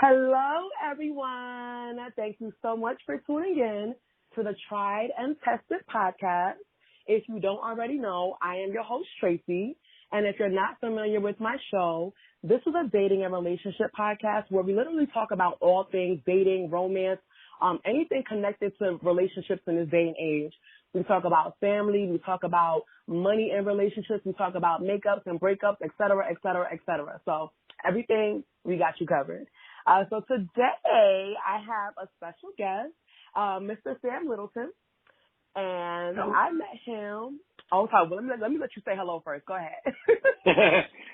Hello, everyone. Thank you so much for tuning in to the Tried and Tested podcast. If you don't already know, I am your host, Tracey. And if you're not familiar with my show, this is a dating and relationship podcast where we literally talk about all things dating, romance, anything connected to relationships in this day and age. We talk about family. We talk about money in relationships. We talk about makeups and breakups, et cetera, et cetera, et cetera. So everything, we got you covered. So today I have a special guest, Mr. Sam Littleton, and I met him. Oh, sorry. Well, let me let you say hello first. Go ahead.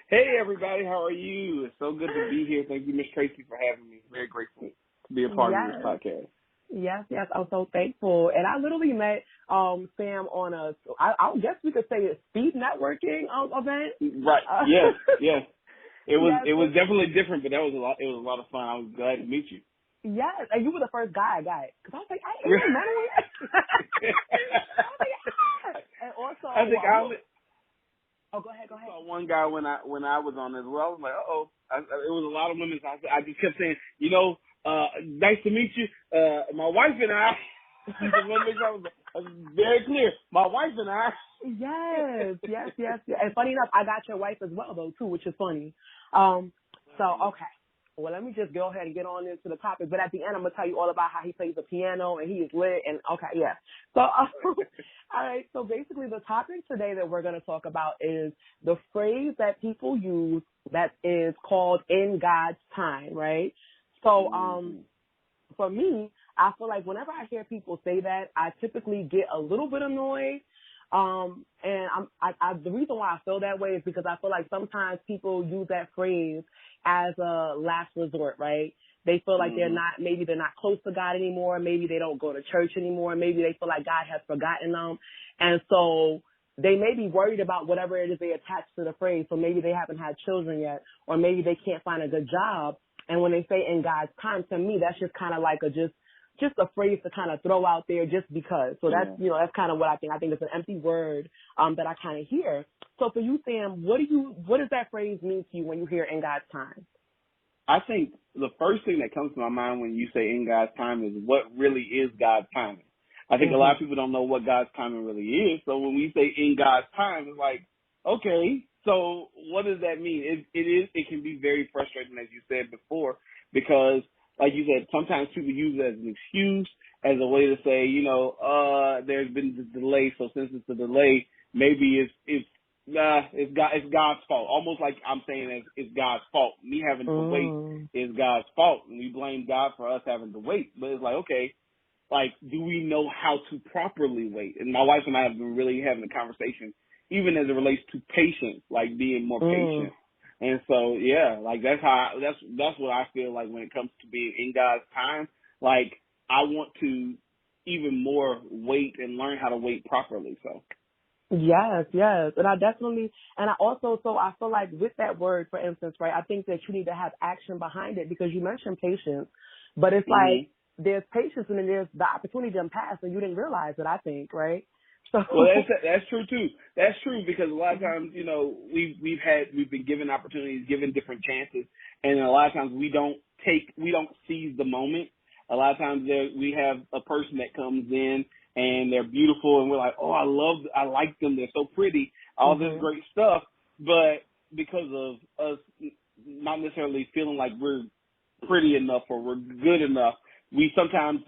Hey, everybody. How are you? It's so good to be here. Thank you, Miss Tracey, for having me. Very grateful to be a part of this podcast. Yes. I'm so thankful. And I literally met Sam on I guess we could say a speed networking event. Right. Yes. It was definitely different, but it was a lot of fun. I was glad to meet you. Yes, and you were the first guy I got. Because I was like, I ain't never met him. And also, I think go ahead. I saw one guy when I was on as well. I was like, it was a lot of women. So I just kept saying, nice to meet you. My wife and I. I was very clear. My wife and I. Yes. And funny enough, I got your wife as well, though, too, which is funny. Okay. Well, let me just go ahead and get on into the topic. But at the end, I'm going to tell you all about how he plays the piano and he is lit. And okay, yeah. So, all right. So basically the topic today that we're going to talk about is the phrase that people use that is called in God's time, right? So, for me, I feel like whenever I hear people say that, I typically get a little bit annoyed. And the reason why I feel that way is because I feel like sometimes people use that phrase as a last resort, right? They feel like maybe they're not close to God anymore. Maybe they don't go to church anymore. Maybe they feel like God has forgotten them. And so they may be worried about whatever it is they attach to the phrase. So maybe they haven't had children yet, or maybe they can't find a good job. And when they say in God's time, to me, that's just kind of like just a phrase to kind of throw out there just because. So that's, that's kind of what I think. I think it's an empty word that I kind of hear. So for you, Sam, what does that phrase mean to you when you hear in God's time? I think the first thing that comes to my mind when you say in God's time is what really is God's timing. I think a lot of people don't know what God's timing really is. So when we say in God's time, it's like, okay, so what does that mean? It can be very frustrating, as you said before, because like you said, sometimes people use it as an excuse, as a way to say, there's been this delay. So since it's a delay, maybe it's God's fault. Almost like I'm saying it's God's fault. Me having to wait is God's fault, and we blame God for us having to wait. But it's like, okay, like, do we know how to properly wait? And my wife and I have been really having a conversation, even as it relates to patience, like being more patient. And so, like that's what I feel like when it comes to being in God's time. Like, I want to even more wait and learn how to wait properly. So. Yes. And I also feel like with that word, for instance, right, I think that you need to have action behind it because you mentioned patience, but it's like there's patience and then there's the opportunity to pass and you didn't realize it, I think, right? So. Well, that's true too. That's true because a lot of times, we've been given opportunities, given different chances, and a lot of times we don't seize the moment. A lot of times we have a person that comes in and they're beautiful and we're like, oh, I like them. They're so pretty, all this great stuff. But because of us not necessarily feeling like we're pretty enough or we're good enough, we sometimes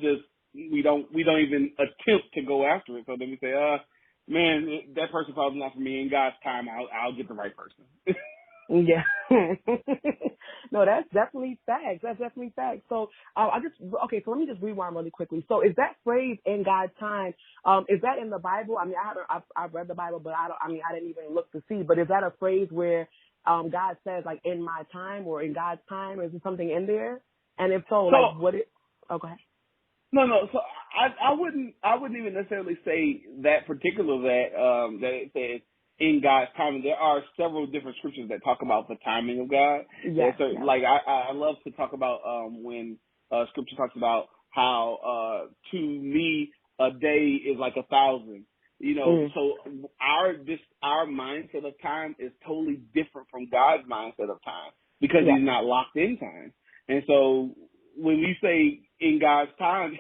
we don't even attempt to go after it. So then we say, man, that person probably not for me. In God's time, I'll get the right person. Yeah. No, that's definitely facts. So so let me just rewind really quickly. So is that phrase in God's time, is that in the Bible? I mean, I've read the Bible, but I didn't even look to see, but is that a phrase where God says like in my time or in God's time? Is there something in there? And if so, like go ahead. No. So I wouldn't even necessarily say that particular that it says in God's timing. There are several different scriptures that talk about the timing of God. Yes. So, like I love to talk about when scripture talks about how to me a day is like 1,000. So our mindset of time is totally different from God's mindset of time because He's not locked in time. And so when we say in God's time,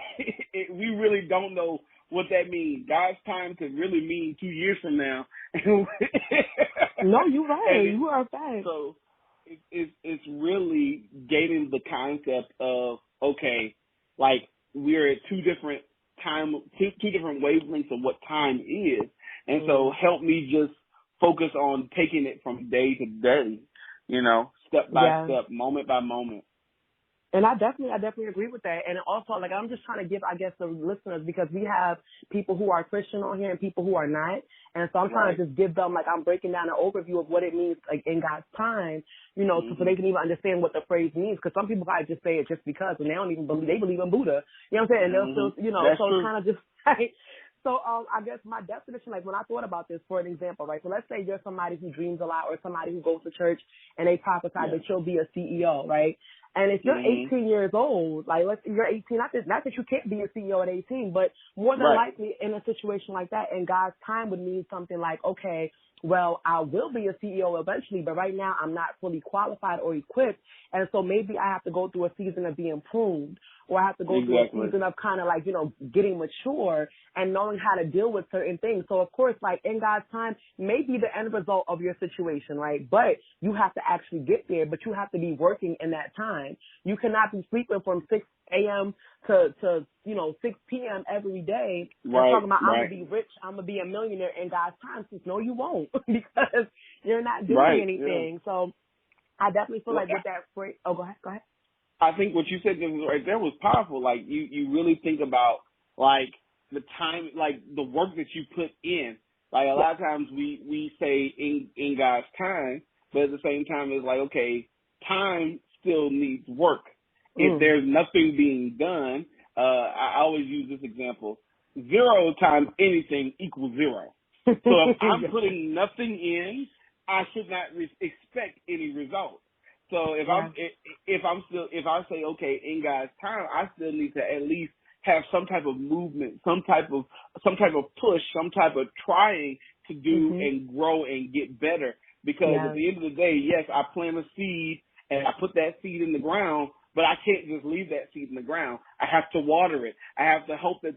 we really don't know what that means. God's time could really mean 2 years from now. No, you're right. You are right. So it's really gaining the concept of, okay, like we're at two different wavelengths of what time is. And so help me just focus on taking it from day to day, step by step, moment by moment. And I definitely agree with that. And also, like, I'm just trying to give, I guess, the listeners, because we have people who are Christian on here and people who are not. And so I'm trying to just give them, like, I'm breaking down an overview of what it means, like, in God's time, so they can even understand what the phrase means. Because some people probably just say it just because, and they don't even believe, they believe in Buddha. You know what I'm saying? And they'll still, That's so true. it's kind of just, like, so I guess my definition, like when I thought about this, for an example, right? So let's say you're somebody who dreams a lot or somebody who goes to church and they prophesy that you'll be a CEO, right? And if you're 18 years old, like you're 18, not that you can't be a CEO at 18, but more than likely in a situation like that, in God's time would mean something like, okay, well, I will be a CEO eventually, but right now I'm not fully qualified or equipped. And so maybe I have to go through a season of being pruned, or I have to go through a season of kind of like, getting mature and knowing how to deal with certain things. So of course, like in God's time, maybe the end result of your situation, right? But you have to actually get there, but you have to be working in that time. You cannot be sleeping from 6 a.m. to 6 p.m. every day and talking about I'm going to be rich, I'm going to be a millionaire in God's time. No, you won't, because you're not doing anything. Yeah. So I definitely feel like with that phrase, go ahead. I think what you said right there was powerful. Like you really think about like the time, like the work that you put in. Like a lot of times we say in God's time, but at the same time it's like, okay, time still needs work. If there's nothing being done, I always use this example: 0 times anything equals 0. So if I'm putting nothing in, I should not expect any results. So if I say, okay, in God's time, I still need to at least have some type of movement, some type of push, some type of trying to do and grow and get better. Because at the end of the day, yes, I plant a seed and I put that seed in the ground, but I can't just leave that seed in the ground. I have to water it. I have to hope that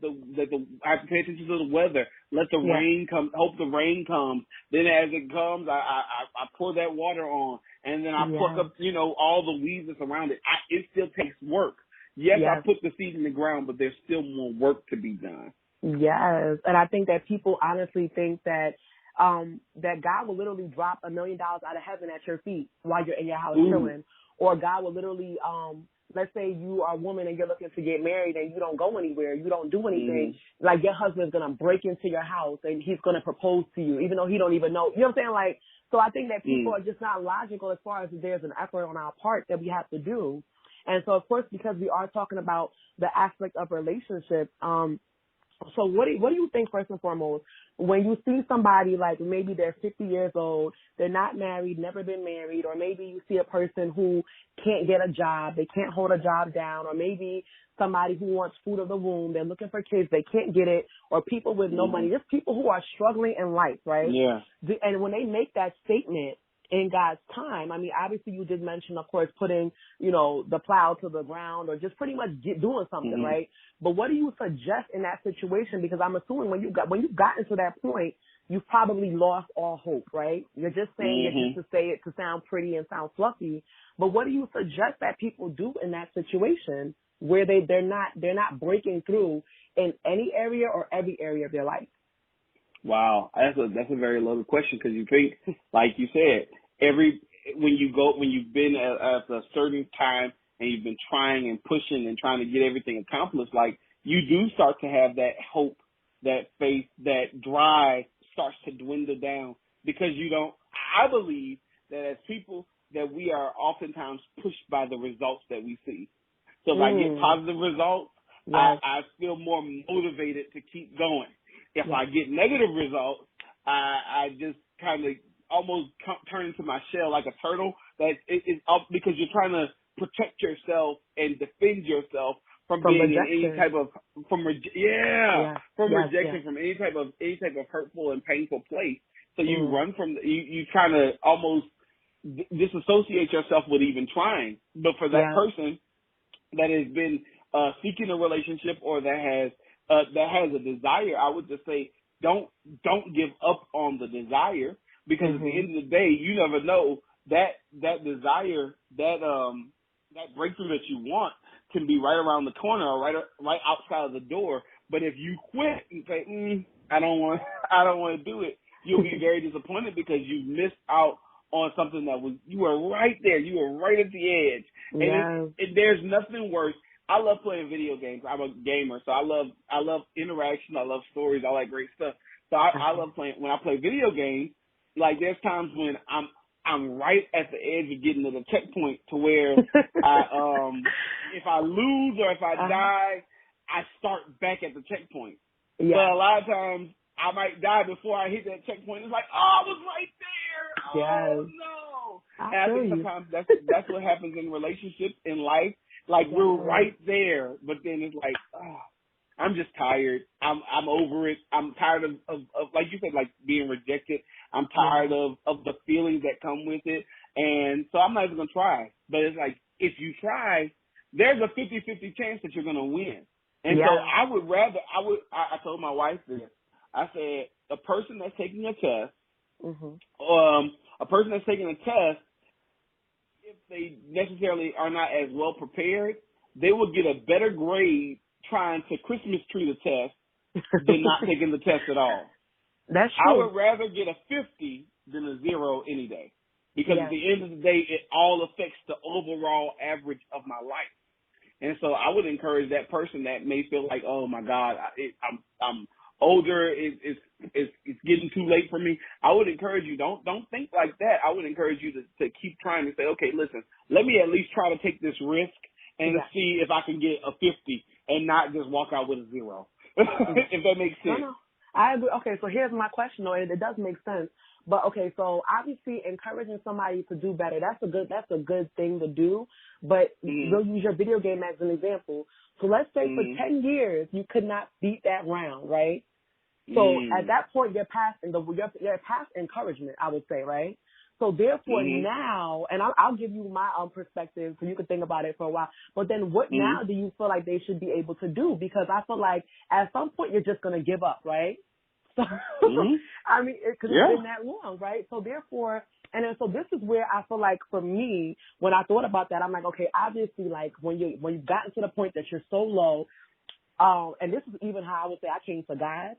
I have to pay attention to the weather. Let the rain come. Hope the rain comes. Then as it comes, I pour that water on, and then I pluck up all the weeds that's around it. It still takes work. Yes, I put the seed in the ground, but there's still more work to be done. Yes, and I think that people honestly think that that God will literally drop $1 million out of heaven at your feet while you're in your house chilling. Or God will literally, let's say you are a woman and you're looking to get married and you don't go anywhere, you don't do anything. Like your husband's going to break into your house and he's going to propose to you, even though he don't even know. You know what I'm saying? Like, so I think that people are just not logical as far as there's an effort on our part that we have to do. And so, of course, because we are talking about the aspect of relationships, so what do you think, first and foremost, when you see somebody like maybe they're 50 years old, they're not married, never been married, or maybe you see a person who can't get a job, they can't hold a job down, or maybe somebody who wants fruit of the womb, they're looking for kids, they can't get it, or people with no money, just people who are struggling in life, right? Yeah. And when they make that statement, in God's time, I mean, obviously you did mention, of course, putting, the plow to the ground or just pretty much doing something, right? But what do you suggest in that situation? Because I'm assuming when you've gotten to that point, you've probably lost all hope, right? You're just saying it just to say it to sound pretty and sound fluffy. But what do you suggest that people do in that situation where they're not breaking through in any area or every area of their life? Wow, that's a very loaded question, because you think, like you said, when you've been at a certain time and you've been trying and pushing and trying to get everything accomplished, like you do start to have that hope, that faith, that drive starts to dwindle down, because I believe that as people that we are oftentimes pushed by the results that we see. So if I get positive results, I feel more motivated to keep going. If I get negative results, I just kind of almost turn into my shell like a turtle. That is up, because you're trying to protect yourself and defend yourself from being rejection. In any type of rejection, from any type of hurtful and painful place. So you run from you kind of almost disassociate yourself with even trying. But for that Yeah. person that has been seeking a relationship or that has a desire, I would just say don't give up on the desire, because at the end of the day, you never know that desire, that breakthrough that you want can be right around the corner or right outside of the door. But if you quit and say, I don't want to do it, you'll be very disappointed because you missed out on something you were right there. You were right at the edge. Yeah. And there's nothing worse. I love playing video games. I'm a gamer, so I love interaction. I love stories. I like great stuff. So I love playing. When I play video games, like there's times when I'm right at the edge of getting to the checkpoint to where if I lose or if I die, I start back at the checkpoint. Yeah. But a lot of times I might die before I hit that checkpoint. It's like, I was right there. Oh no. And I think sometimes that's what happens in relationships, in life. Like we're right there, but then it's like, I'm just tired. I'm over it. I'm tired of like you said, like being rejected. I'm tired of the feelings that come with it. And so I'm not even gonna try. But it's like, if you try, there's a 50-50 chance that you're gonna win. And so I told my wife this. I said, a person that's taking a test, a person that's taking a test, if they necessarily are not as well prepared, they will get a better grade trying to Christmas tree the test than not taking the test at all. That's true. I would rather get a 50 than a 0 any day, because at the end of the day, it all affects the overall average of my life. And so I would encourage that person that may feel like, oh my God, I'm older, it's getting too late for me. I would encourage you, don't think like that. I would encourage you to keep trying to say, okay, listen, let me at least try to take this risk and see if I can get a 50 and not just walk out with a 0. If that makes sense. No. I agree. Okay, so here's my question, though, and it does make sense. But okay, so obviously encouraging somebody to do better, that's a good thing to do. But we'll use your video game as an example. So let's say for 10 years you could not beat that round, right? So at that point you're past encouragement, I would say, right? So therefore now, and I'll give you my perspective so you can think about it for a while. But then what now do you feel like they should be able to do? Because I feel like at some point you're just going to give up, right? So, I mean, because it's been that long, right? So therefore, and then so this is where I feel like for me, when I thought about that, I'm like, okay, obviously, like when you've gotten to the point that you're so low, and this is even how I would say I came to God,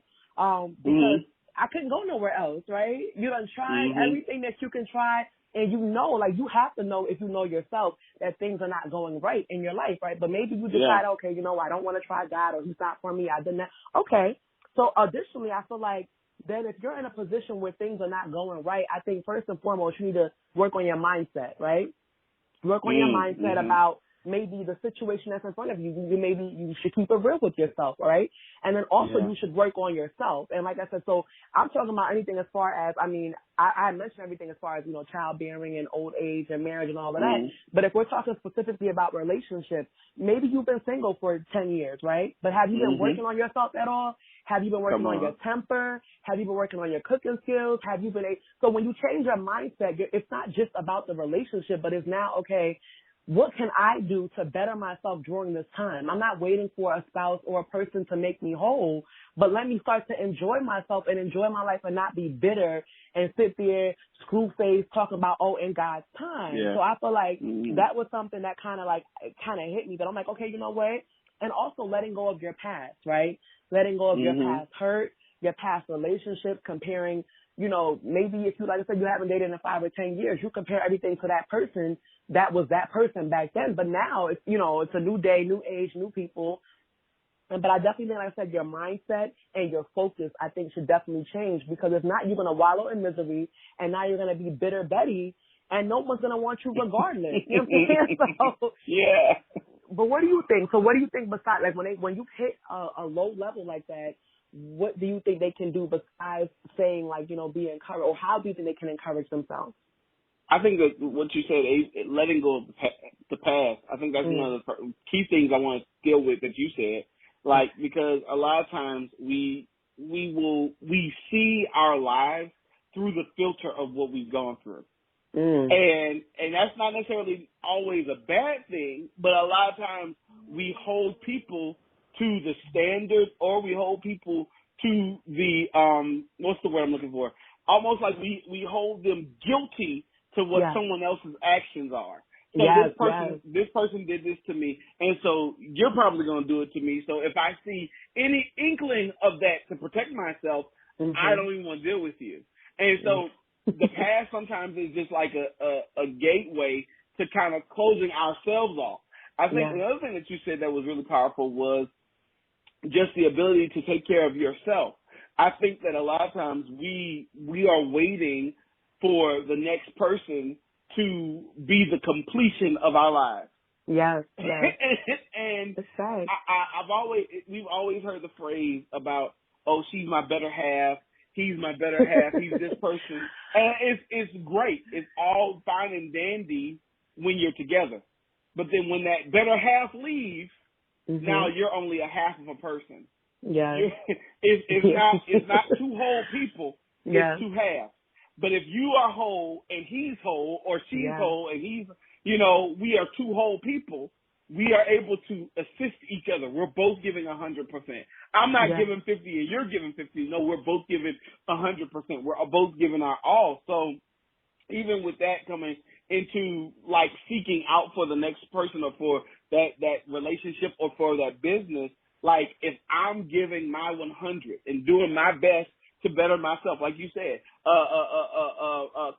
because I couldn't go nowhere else, right? You done tried everything that you can try, and you know, like you have to know if you know yourself that things are not going right in your life, right? But maybe you decide, okay, you know, I don't want to try God, or He's not for me. I didn't. Okay. So additionally, I feel like then if you're in a position where things are not going right, I think first and foremost, you need to work on your mindset, right? Work on your mindset about maybe the situation that's in front of you. Maybe you should keep it real with yourself, all right? And then also you should work on yourself. And like I said, so I'm talking about anything as far as, I mean, I mentioned everything as far as, you know, childbearing and old age and marriage and all of that. But if we're talking specifically about relationships, maybe you've been single for 10 years, right? But have you been working on yourself at all? Have you been working on your temper? Have you been working on your cooking skills? Have you been so when you change your mindset, it's not just about the relationship, but it's now, okay, what can I do to better myself during this time? I'm not waiting for a spouse or a person to make me whole, but let me start to enjoy myself and enjoy my life and not be bitter and sit there, screw face, talk about, oh, in God's time. So I feel like that was something that kind of hit me, that I'm like, okay, you know what? And also letting go of your past, right? Letting go of your past hurt, your past relationships, comparing, you know, maybe if you, like I said, you haven't dated in 5 or 10 years, you compare everything to that person that was that person back then. But now it's, you know, it's a new day, new age, new people. But I definitely think, like I said, your mindset and your focus, I think, should definitely change, because if not, you're going to wallow in misery, and now you're going to be bitter Betty, and no one's going to want you regardless. You know what I'm saying? So, but what do you think? So what do you think besides, like, when you hit a low level like that, what do you think they can do besides saying, like, you know, be encouraged, or how do you think they can encourage themselves? I think that what you said, letting go of the past, I think that's one of the key things I want to deal with that you said. Like, because a lot of times we see our lives through the filter of what we've gone through. And that's not necessarily always a bad thing, but a lot of times we hold people to the standard, or we hold people to the what's the word I'm looking for? Almost like we hold them guilty to what someone else's actions are. So this person did this to me, and so you're probably going to do it to me. So if I see any inkling of that to protect myself, I don't even want to deal with you. And so the past sometimes is just like a gateway to kind of closing ourselves off. I think the other thing that you said that was really powerful was just the ability to take care of yourself. I think that a lot of times we are waiting for the next person to be the completion of our lives. Yes. And we've always heard the phrase about, oh, she's my better half, he's my better half, he's this person. And it's great. It's all fine and dandy when you're together. But then when that better half leaves, now you're only a half of a person. Yeah. It's not two whole people, it's two halves. But if you are whole and he's whole, or she's whole and he's, we are two whole people, we are able to assist each other. We're both giving 100%. I'm not giving 50 and you're giving 50. No, we're both giving 100%. We're both giving our all. So even with that coming into like seeking out for the next person, or for that relationship, or for that business, like if I'm giving my 100 and doing my best to better myself, like you said,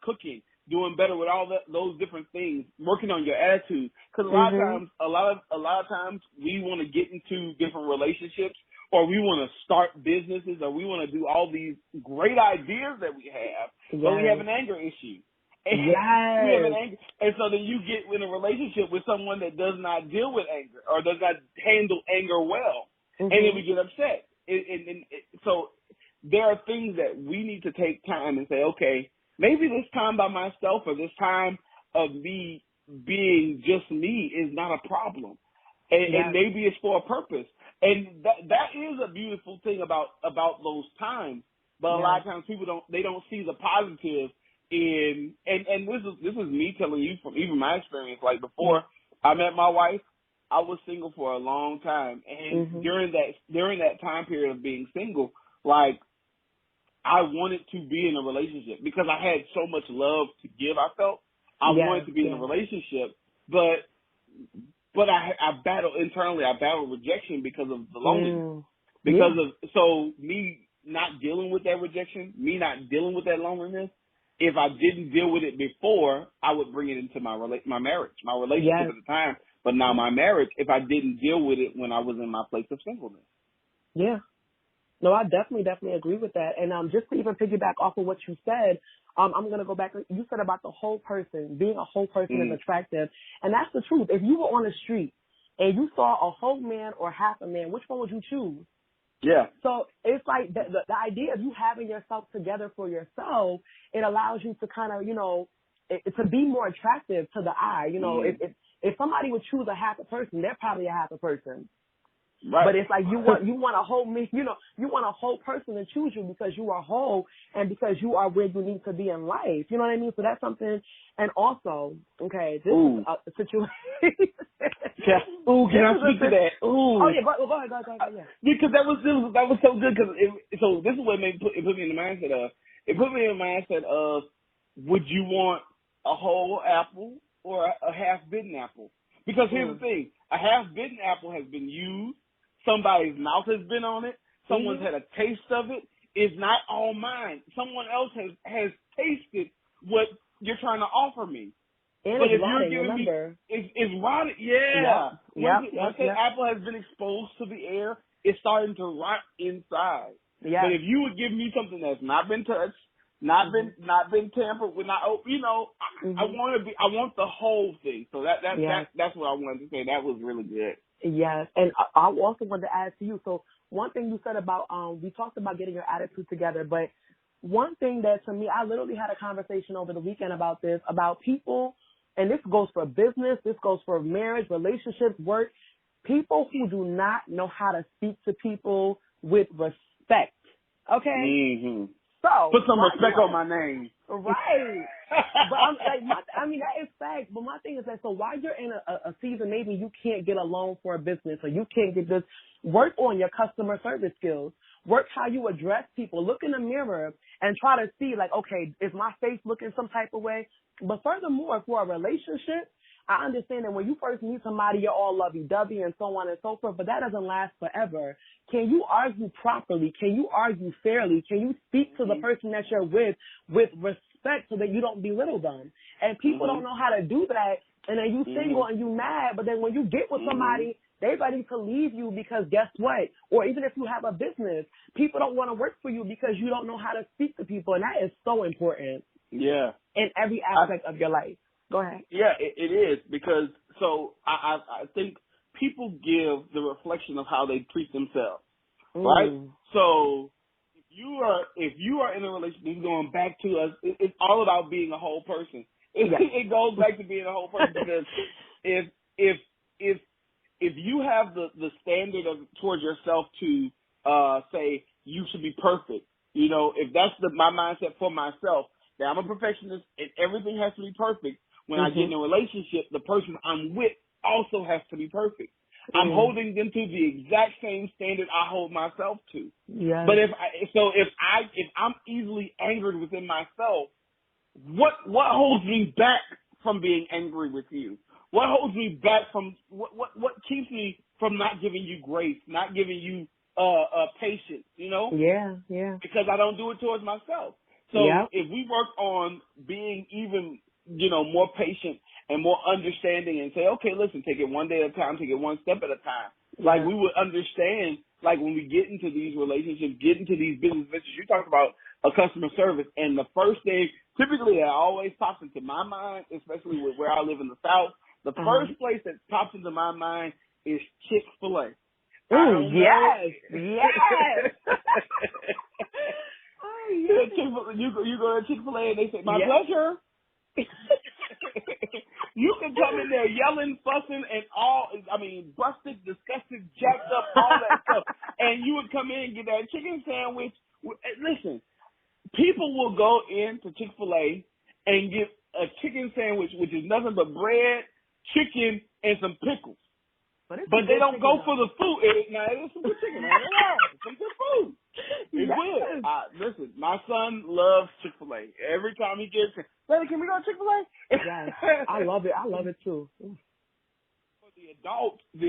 cooking, doing better with all those different things, working on your attitude. Because a lot of times we want to get into different relationships, or we want to start businesses, or we want to do all these great ideas that we have, but we have an anger issue. And so then you get in a relationship with someone that does not deal with anger, or does not handle anger well, and then we get upset. So there are things that we need to take time and say, okay, maybe this time by myself, or this time of me being just me, is not a problem, and maybe it's for a purpose. And that is a beautiful thing about those times. But a lot of times people don't see the positive in, and this is me telling you from even my experience. Like before I met my wife, I was single for a long time, and during that time period of being single, like I wanted to be in a relationship because I had so much love to give. I felt I wanted to be in a relationship, but I battled internally. I battled rejection because of the loneliness. So me not dealing with that rejection, me not dealing with that loneliness. If I didn't deal with it before, I would bring it into my marriage, my relationship at the time. But now my marriage, if I didn't deal with it when I was in my place of singleness. Yeah. No, I definitely agree with that. And just to even piggyback off of what you said, I'm going to go back. You said about the whole person, being a whole person is attractive. And that's the truth. If you were on the street and you saw a whole man or half a man, which one would you choose? Yeah. So it's like the idea of you having yourself together for yourself, it allows you to kind of, to be more attractive to the eye. If somebody would choose a half a person, they're probably a half a person. Right. But it's like you want a whole you want a whole person to choose you because you are whole and because you are where you need to be in life. You know what I mean? So that's something. And also, okay, this is a situation. Ooh, can I speak to that? Ooh. Oh yeah, go ahead. Yeah. Because that was so good. So this is what it put me in the mindset of. It put me in the mindset of, would you want a whole apple or a half-bitten apple? Because here's the thing: a half-bitten apple has been used. Somebody's mouth has been on it. Someone's had a taste of it. It's not all mine. Someone else has tasted what you're trying to offer me. And but it's if rotting, you're giving remember. me, it's rotted. Yeah. Once that apple has been exposed to the air, it's starting to rot inside. Yeah. But if you would give me something that's not been touched, not been tampered with, I want the whole thing. So that's what I wanted to say. That was really good. Yes, and I also wanted to add to you. So one thing you said about we talked about getting your attitude together, but one thing that to me, I literally had a conversation over the weekend about this, about people, and this goes for business, this goes for marriage, relationships, work, people who do not know how to speak to people with respect. Okay? Mm-hmm. So put some respect on my name. Right. But I'm like, that is fact. But my thing is that, so while you're in a season, maybe you can't get a loan for a business or you can't get this, work on your customer service skills. Work how you address people. Look in the mirror and try to see, like, okay, is my face looking some type of way? But furthermore, for a relationship, I understand that when you first meet somebody, you're all lovey-dovey and so on and so forth, but that doesn't last forever. Can you argue properly? Can you argue fairly? Can you speak to the person that you're with respect so that you don't belittle them? And people don't know how to do that, and then you single and you mad, but then when you get with somebody, they ready to leave you because guess what? Or even if you have a business, people don't want to work for you because you don't know how to speak to people, and that is so important. Yeah. In every aspect of your life. Go ahead. Yeah, it is, because so I think people give the reflection of how they treat themselves, right? So if you are in a relationship, going back to us, it's all about being a whole person. It goes back to being a whole person, because if you have the standard towards yourself to say you should be perfect, if that's my mindset for myself, that I'm a perfectionist and everything has to be perfect. When I get in a relationship, the person I'm with also has to be perfect. I'm holding them to the exact same standard I hold myself to. Yeah. But if I'm easily angered within myself, what holds me back from being angry with you? What holds me back from what keeps me from not giving you grace, not giving you patience? Yeah. Because I don't do it towards myself. So if we work on being even more patient and more understanding and say, okay, listen, take it one day at a time, take it one step at a time. Like we would understand, like when we get into these relationships, get into these business ventures, you talk about a customer service, and the first thing typically that always pops into my mind, especially with where I live in the South, the first place that pops into my mind is Chick-fil-A. Yes. You go to Chick-fil-A and they say, my pleasure. You can come in there yelling, fussing, and busted, disgusted, jacked up, all that stuff. And you would come in and get that chicken sandwich. Listen, people will go into Chick-fil-A and get a chicken sandwich, which is nothing but bread, chicken, and some pickles. But they don't go for the food. Now, it's some good chicken. It's some good food. It's good. Listen, my son loves Chick-fil-A. Every time he gets it, Daddy, can we go to Chick-fil-A? Yes, I love it. I love it too. For the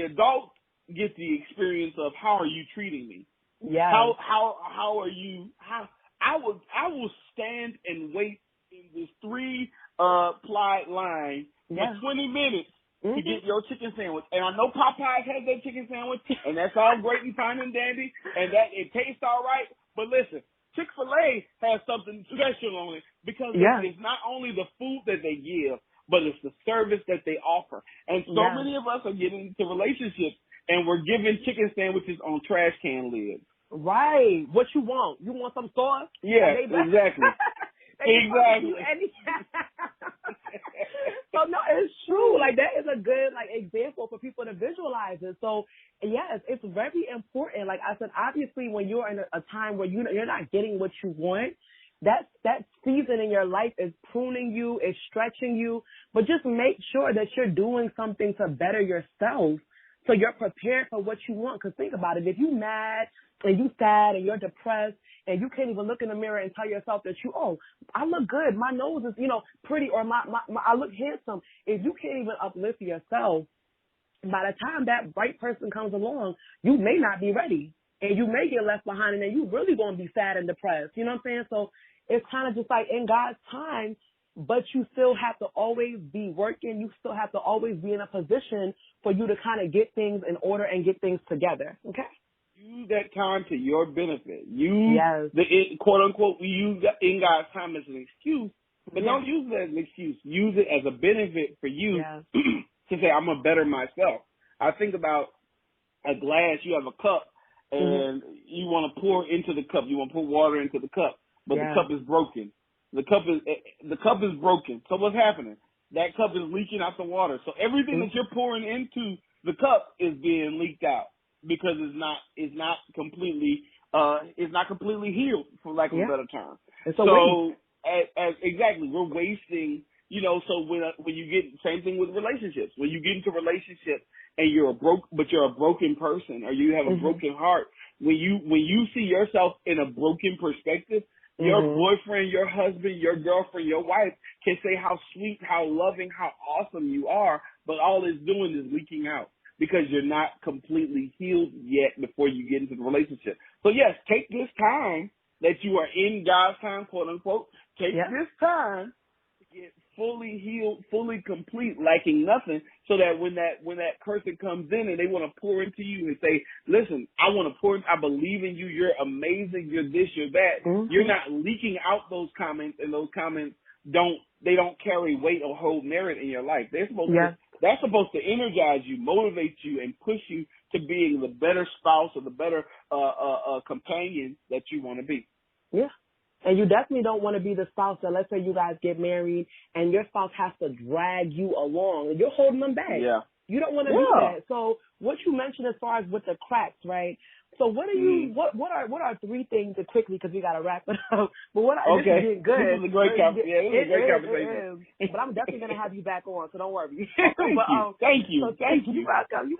adult gets the experience of how are you treating me? Yeah. How are you? I will stand and wait in this 3-ply line for 20 minutes. To get your chicken sandwich. And I know Popeyes has that chicken sandwich, and that's all great and fine and dandy, and that it tastes all right. But listen, Chick-fil-A has something special on it, because it's not only the food that they give, but it's the service that they offer. And so many of us are getting into relationships, and we're giving chicken sandwiches on trash can lids. Right. What you want? You want some sauce? Yeah, exactly. Exactly. So no, it's true. Like that is a good example for people to visualize it. So yes, it's very important. Like I said, obviously when you're in a time where you're not getting what you want, that season in your life is pruning you, is stretching you. But just make sure that you're doing something to better yourself, so you're prepared for what you want. Because think about it, if you mad and you sad and you're depressed and you can't even look in the mirror and tell yourself that I look good, my nose is, pretty, or my I look handsome. If you can't even uplift yourself, by the time that right person comes along, you may not be ready. And you may get left behind, and then you really going to be sad and depressed. You know what I'm saying? So it's kind of just like in God's time, but you still have to always be working. You still have to always be in a position for you to kind of get things in order and get things together. Okay? Use that time to your benefit. Use quote unquote, we use in God's time as an excuse, but don't use it as an excuse. Use it as a benefit for you to say, I'm going to better myself. I think about a glass. You have a cup, and you want to pour into the cup. You want to pour water into the cup, but the cup is broken. The cup is broken. So what's happening? That cup is leaking out the water. So everything that you're pouring into the cup is being leaked out, because it's not completely healed, for lack of a better term. So exactly, we're wasting, so when you get, same thing with relationships, when you get into a relationship and you're a broken person, or you have a broken heart, when you see yourself in a broken perspective, your boyfriend, your husband, your girlfriend, your wife can say how sweet, how loving, how awesome you are, but all it's doing is leaking out because you're not completely healed yet before you get into the relationship. So yes, take this time that you are in God's time, quote unquote. Take this time to get fully healed, fully complete, lacking nothing, so that when that person comes in and they want to pour into you and say, listen, I want to pour, I believe in you, you're amazing, you're this, you're that, you're not leaking out those comments, and those comments don't carry weight or hold merit in your life. That's supposed to energize you, motivate you, and push you to being the better spouse or the better companion that you want to be. Yeah. And you definitely don't want to be the spouse that, let's say you guys get married and your spouse has to drag you along and you're holding them back. Yeah. You don't want to do that. So what you mentioned as far as with the cracks, right? So what are you, what are three things that quickly, because we got to wrap it up, but what are, this is getting good. This is a great conversation. But I'm definitely going to have you back on, so don't worry. Thank you. You're welcome.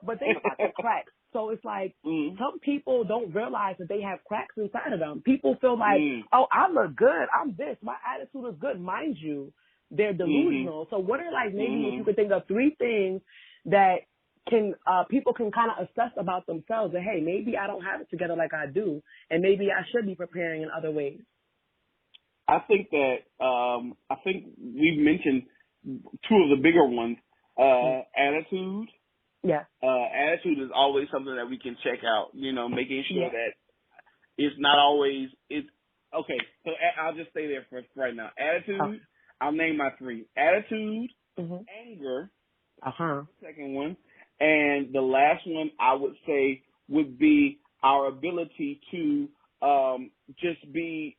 But think about the cracks. So it's like some people don't realize that they have cracks inside of them. People feel like, oh, I look good. I'm this. My attitude is good. Mind you, they're delusional. So what are like maybe if you could think of three things that can people can kind of assess about themselves that, hey, maybe I don't have it together like I do, and maybe I should be preparing in other ways? I think that we've mentioned two of the bigger ones. Attitude. Yeah. Attitude is always something that we can check out, making sure that it's not always, okay, so I'll just stay there for right now. Attitude, I'll name my three. Attitude, anger, second one, and the last one I would say would be our ability to just be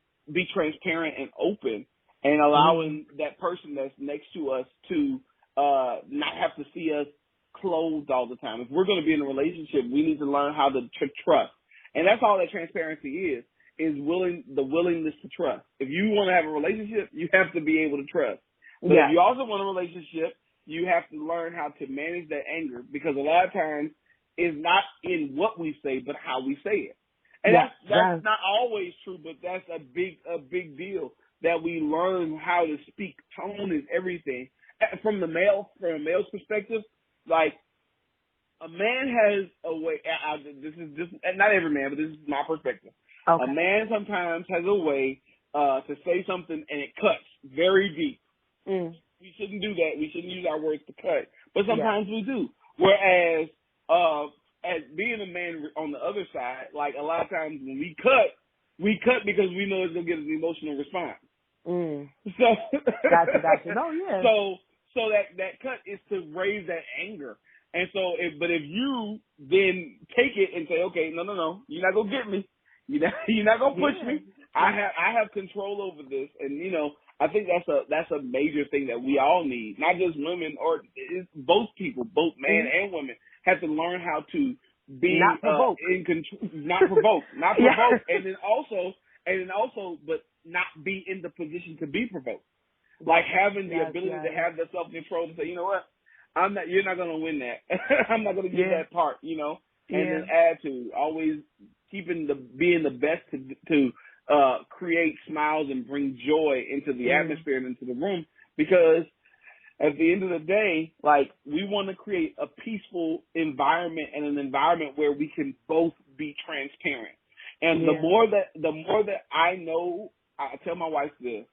transparent and open, and allowing that person that's next to us to not have to see us closed all the time. If we're going to be in a relationship, we need to learn how to trust. And that's all that transparency is the willingness to trust. If you want to have a relationship, you have to be able to trust. But if you also want a relationship, you have to learn how to manage that anger, because a lot of times it's not in what we say, but how we say it. And that's not always true, but that's a big deal, that we learn how to speak. Tone is everything. From a male's perspective, like, a man has a way, this is just, not every man, but this is my perspective. Okay. A man sometimes has a way to say something and it cuts very deep. We shouldn't do that. We shouldn't use our words to cut. But sometimes we do. Whereas, as being a man on the other side, like, a lot of times when we cut because we know it's going to get an emotional response. So, gotcha. No, yeah. So that cut is to raise that anger. And so, if you then take it and say, okay, no, you're not gonna get me. You're not gonna push me. I have control over this. And I think that's a major thing that we all need. Not just women, or both people, both men and women, have to learn how to be in control, not provoke, and then also, but not be in the position to be provoked. Like having the ability to have the self-control to say, you know what, you're not going to win that. I'm not going to get that part, and then attitude, always being the best to create smiles and bring joy into the atmosphere and into the room, because at the end of the day, like, we want to create a peaceful environment and an environment where we can both be transparent. And the more that I know, I tell my wife this.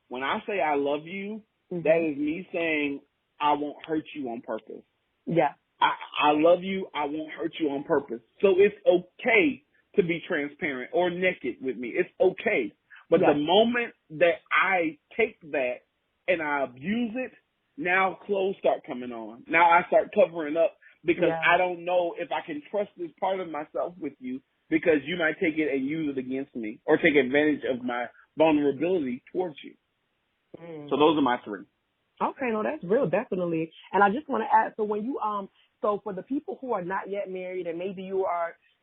When I say I love you, that is me saying I won't hurt you on purpose. Yeah. I love you. I won't hurt you on purpose. So it's okay to be transparent or naked with me. It's okay. But the moment that I take that and I abuse it, now clothes start coming on. Now I start covering up, because I don't know if I can trust this part of myself with you, because you might take it and use it against me or take advantage of my vulnerability towards you. So those are my three. Okay, no, that's real, definitely. And I just want to add, so when you so for the people who are not yet married and maybe you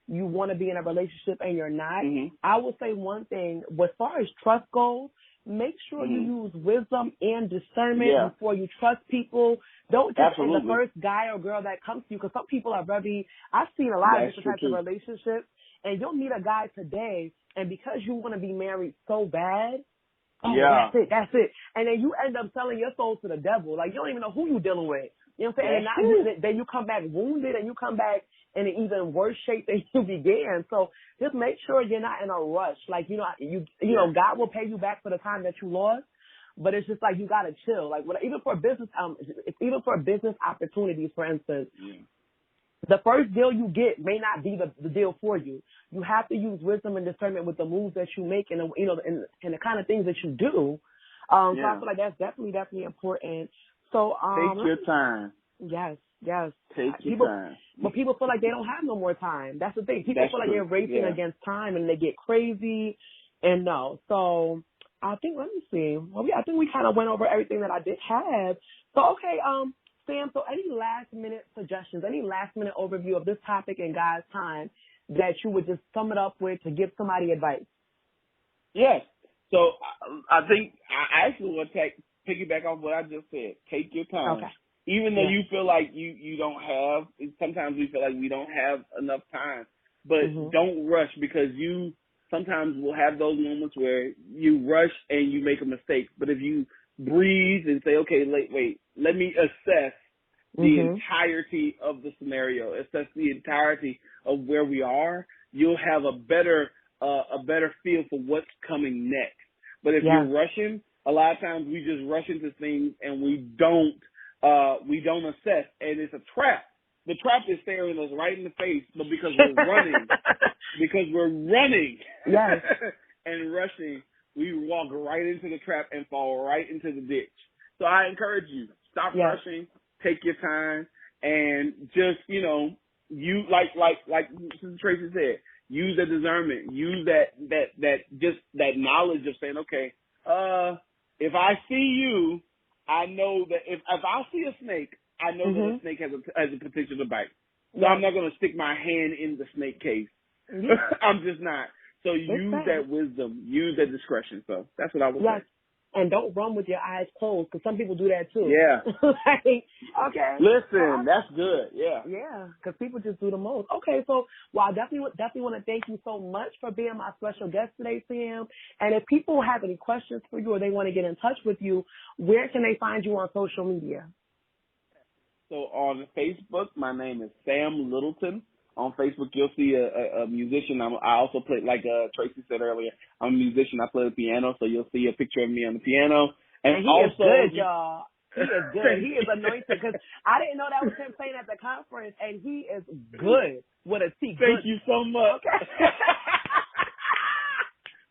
want to be in a relationship and you're not, I will say one thing, as far as trust goes, make sure you use wisdom and discernment before you trust people. Don't just in the first guy or girl that comes to you, because some people are I've seen a lot of different types of relationships, and you'll meet a guy today, and because you want to be married so bad, that's it. And then you end up selling your soul to the devil. Like, you don't even know who you're dealing with. You know what I'm saying? And then you come back wounded, and you come back in an even worse shape than you began. So just make sure you're not in a rush. Like, you know, God will pay you back for the time that you lost, but it's just like you gotta chill. Like, even for business opportunities, for instance, the first deal you get may not be the deal for you. You have to use wisdom and discernment with the moves that you make and the kind of things that you do. So I feel like that's definitely important. So take your time. Yes. Take your time. But people feel like they don't have no more time. That's the thing. People feel like they're racing against time, and they get crazy. And no. So I think, let me see. Well, I think we kind of went over everything that I did have. So, okay, Sam, so any last-minute suggestions, any last-minute overview of this topic in God's time that you would just sum it up with to give somebody advice? Yes. So I think I actually want to piggyback off what I just said. Take your time. Okay. Even though you feel like you don't have, sometimes we feel like we don't have enough time, but don't rush, because you sometimes will have those moments where you rush and you make a mistake. But if you breathe and say, okay, wait, let me assess the entirety of the scenario, assess the entirety of where we are, you'll have a better feel for what's coming next. But if you're rushing, a lot of times we just rush into things and we don't assess, and it's a trap. The trap is staring us right in the face, but because we're running, and rushing, we walk right into the trap and fall right into the ditch. So I encourage you, stop rushing, take your time, and just, you like Tracey said, use that discernment, use that knowledge of saying, okay, if I see you, I know that if I see a snake, I know that a snake has a potential to bite. So I'm not going to stick my hand in the snake case. I'm just not. So use that wisdom, use that discretion. So that's what I would say. And don't run with your eyes closed, because some people do that too. Yeah. Okay. Listen, that's good. Yeah. Yeah, because people just do the most. Okay, so I definitely want to thank you so much for being my special guest today, Sam. And if people have any questions for you or they want to get in touch with you, where can they find you on social media? So on Facebook, my name is Sam Littleton. On Facebook, you'll see a musician. I also play, like Tracey said earlier, I'm a musician. I play the piano, so you'll see a picture of me on the piano. And he also, is good, y'all. He is good. He is anointed, because I didn't know that was him playing at the conference, and he is good with a T. Thank you so much. Okay.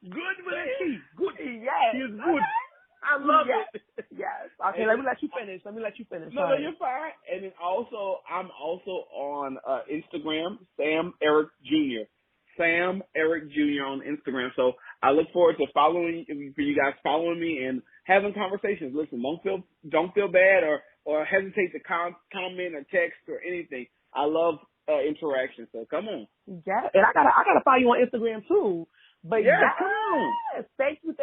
Good with a T. Good. Yes. He is good. I love it. Yes. Okay, let me let you finish. No, you're fine. And then I'm also on Instagram, Sam Eric Jr. Sam Eric Jr. on Instagram. So I look forward to for you guys following me and having conversations. Listen, don't feel bad or hesitate to comment or text or anything. I love interaction. So come on. Yeah, and I gotta follow you on Instagram too. But thank you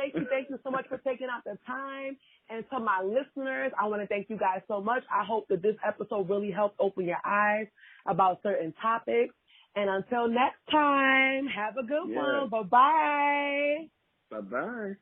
so much for taking out the time. And to my listeners, I want to thank you guys so much. I hope that this episode really helped open your eyes about certain topics. And until next time, have a good one. Bye-bye. Bye-bye.